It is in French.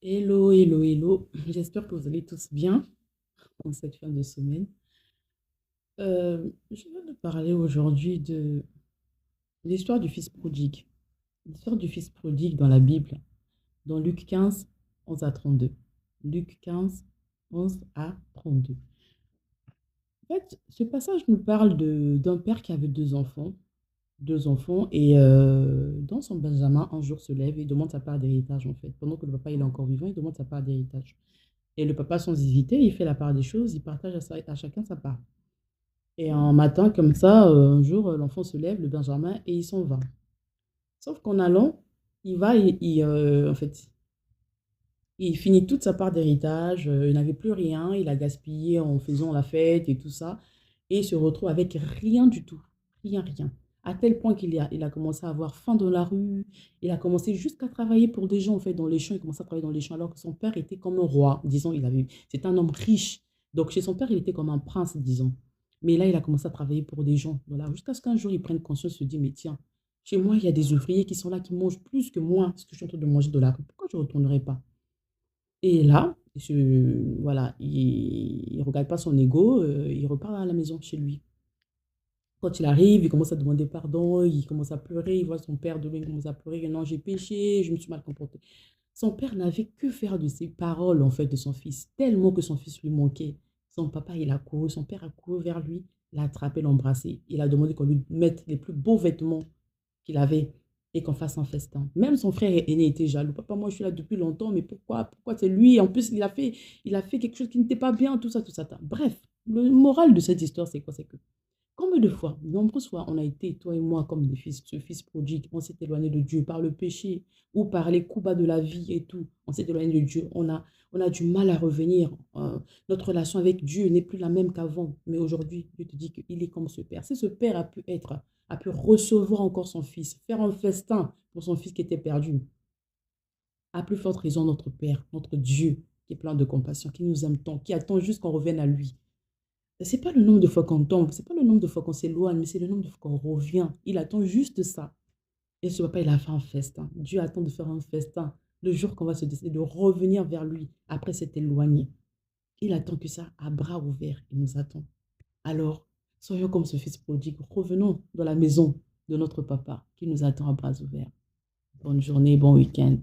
Hello, hello, hello. J'espère que vous allez tous bien en cette fin de semaine. Je vais vous parler aujourd'hui de l'histoire du fils prodigue. L'histoire du fils prodigue dans la Bible, dans Luc 15, 11 à 32. Luc 15, 11 à 32. En fait, ce passage nous parle d'un père qui avait deux enfants, et dans son Benjamin, un jour se lève et demande sa part d'héritage, en fait. Pendant que le papa il est encore vivant, il demande sa part d'héritage. Et le papa, sans hésiter, il fait la part des choses, il partage à chacun sa part. Et un matin, comme ça, un jour, l'enfant se lève, le Benjamin, et il s'en va. Sauf qu'en allant, en fait, il finit toute sa part d'héritage, il n'avait plus rien, il a gaspillé en faisant la fête et tout ça, et il se retrouve avec rien du tout, rien, rien. À tel point il a commencé à avoir faim dans la rue, il a commencé jusqu'à travailler pour des gens, en fait, dans les champs, il commençait à travailler dans les champs, alors que son père était comme un roi, disons, c'était un homme riche. Donc chez son père, il était comme un prince, disons. Mais là, il a commencé à travailler pour des gens, voilà, jusqu'à ce qu'un jour, il prenne conscience, il se dit, mais tiens, chez moi, il y a des ouvriers qui sont là, qui mangent plus que moi, ce que je suis en train de manger de la rue, pourquoi je ne retournerai pas? Et là, voilà, il ne regarde pas son ego, il repart à la maison chez lui. Quand il arrive, il commence à demander pardon, il commence à pleurer, il voit son père de lui, il commence à pleurer, non, j'ai péché, je me suis mal comporté. Son père n'avait que faire de ces paroles, en fait, de son fils, tellement que son fils lui manquait. Son papa, il a couru, son père a couru vers lui, l'a attrapé, l'a embrassé. Il a demandé qu'on lui mette les plus beaux vêtements qu'il avait et qu'on fasse un festin. Même son frère aîné était jaloux. Papa, moi, je suis là depuis longtemps, mais pourquoi c'est lui? En plus, il a fait quelque chose qui n'était pas bien, tout ça, tout ça. Bref, le moral de cette histoire, c'est quoi? C'est que combien de fois, de nombreuses fois, on a été, toi et moi, comme des fils, ce fils prodigue, on s'est éloigné de Dieu par le péché ou par les coups bas de la vie et tout. On s'est éloigné de Dieu. On a du mal à revenir. Notre relation avec Dieu n'est plus la même qu'avant. Mais aujourd'hui, Dieu te dit qu'il est comme ce père. Si ce père a pu recevoir encore son fils, faire un festin pour son fils qui était perdu, à plus forte raison, notre Père, notre Dieu, qui est plein de compassion, qui nous aime tant, qui attend juste qu'on revienne à lui. C'est pas le nombre de fois qu'on tombe, c'est pas le nombre de fois qu'on s'éloigne, mais c'est le nombre de fois qu'on revient. Il attend juste ça. Et ce papa, il a fait un festin. Dieu attend de faire un festin le jour qu'on va se décider de revenir vers lui après s'être éloigné. Il attend que ça à bras ouverts. Il nous attend. Alors, soyons comme ce fils prodigue. Revenons dans la maison de notre papa qui nous attend à bras ouverts. Bonne journée, bon week-end.